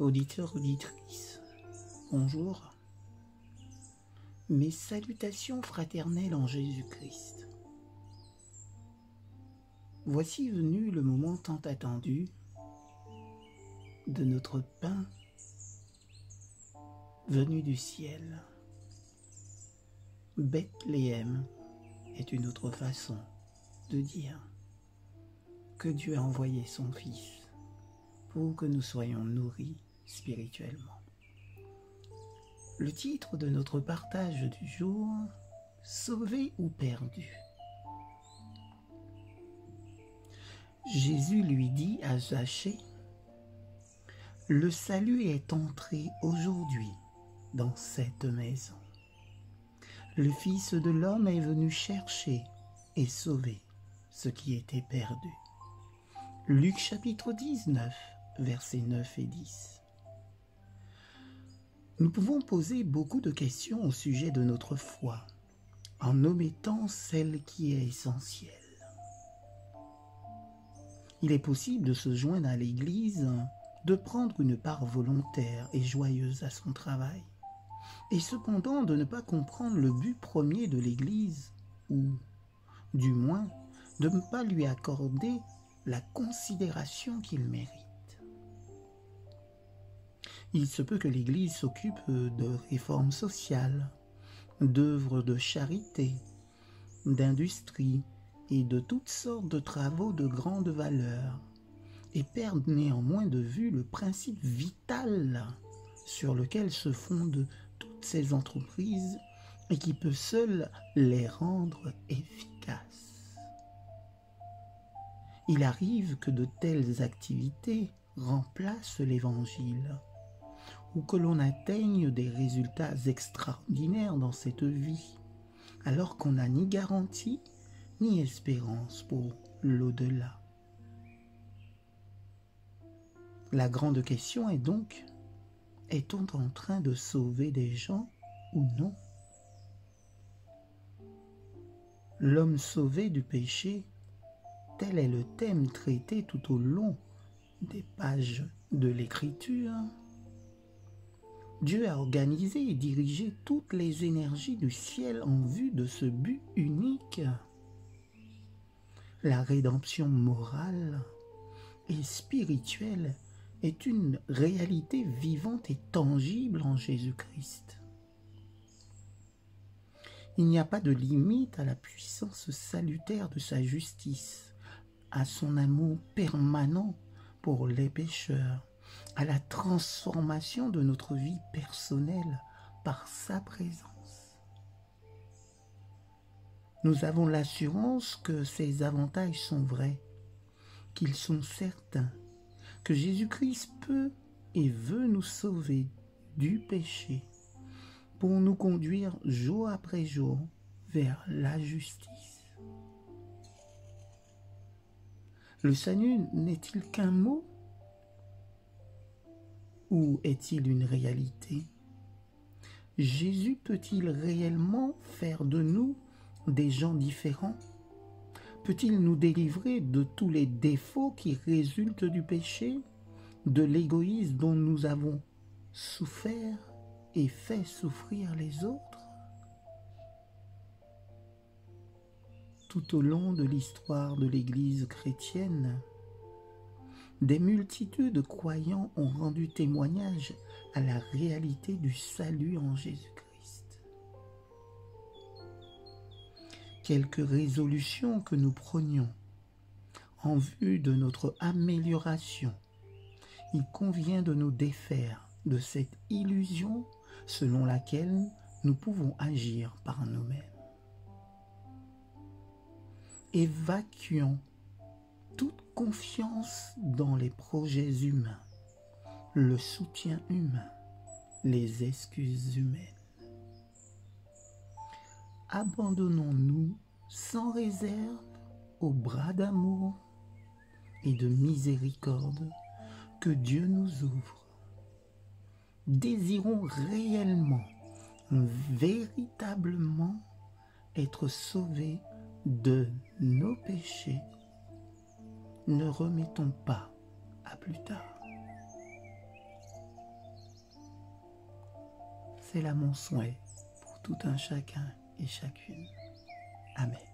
Auditeurs, auditrices, bonjour. Mes salutations fraternelles en Jésus-Christ. Voici venu le moment tant attendu de notre pain venu du ciel. Bethléem est une autre façon de dire que Dieu a envoyé son Fils pour que nous soyons nourris spirituellement. Le titre de notre partage du jour, Sauvé ou perdu. Jésus lui dit à Zachée, le salut est entré aujourd'hui dans cette maison. Le Fils de l'homme est venu chercher et sauver ce qui était perdu. Luc chapitre 19, versets 9 et 10. Nous pouvons poser beaucoup de questions au sujet de notre foi, en omettant celle qui est essentielle. Il est possible de se joindre à l'Église, de prendre une part volontaire et joyeuse à son travail, et cependant de ne pas comprendre le but premier de l'Église, ou, du moins, de ne pas lui accorder la considération qu'il mérite. Il se peut que l'Église s'occupe de réformes sociales, d'œuvres de charité, d'industrie et de toutes sortes de travaux de grande valeur, et perde néanmoins de vue le principe vital sur lequel se fondent toutes ces entreprises et qui peut seul les rendre efficaces. Il arrive que de telles activités remplacent l'Évangile, ou que l'on atteigne des résultats extraordinaires dans cette vie, alors qu'on n'a ni garantie ni espérance pour l'au-delà. La grande question est donc, est-on en train de sauver des gens ou non? L'homme sauvé du péché, tel est le thème traité tout au long des pages de l'Écriture. Dieu a organisé et dirigé toutes les énergies du ciel en vue de ce but unique. La rédemption morale et spirituelle est une réalité vivante et tangible en Jésus-Christ. Il n'y a pas de limite à la puissance salutaire de sa justice, à son amour permanent pour les pécheurs, à la transformation de notre vie personnelle par sa présence. Nous avons l'assurance que ces avantages sont vrais, qu'ils sont certains, que Jésus-Christ peut et veut nous sauver du péché pour nous conduire jour après jour vers la justice. Le salut n'est-il qu'un mot ou est-il une réalité? Jésus peut-il réellement faire de nous des gens différents? Peut-il nous délivrer de tous les défauts qui résultent du péché, de l'égoïsme dont nous avons souffert et fait souffrir les autres? Tout au long de l'histoire de l'Église chrétienne, des multitudes de croyants ont rendu témoignage à la réalité du salut en Jésus-Christ. Quelques résolutions que nous prenions en vue de notre amélioration, il convient de nous défaire de cette illusion selon laquelle nous pouvons agir par nous-mêmes. Évacuons toute confiance dans les projets humains, le soutien humain, les excuses humaines. Abandonnons-nous sans réserve aux bras d'amour et de miséricorde que Dieu nous ouvre. Désirons réellement, véritablement être sauvés de nos péchés. Ne remettons pas à plus tard. C'est là mon souhait pour tout un chacun et chacune. Amen.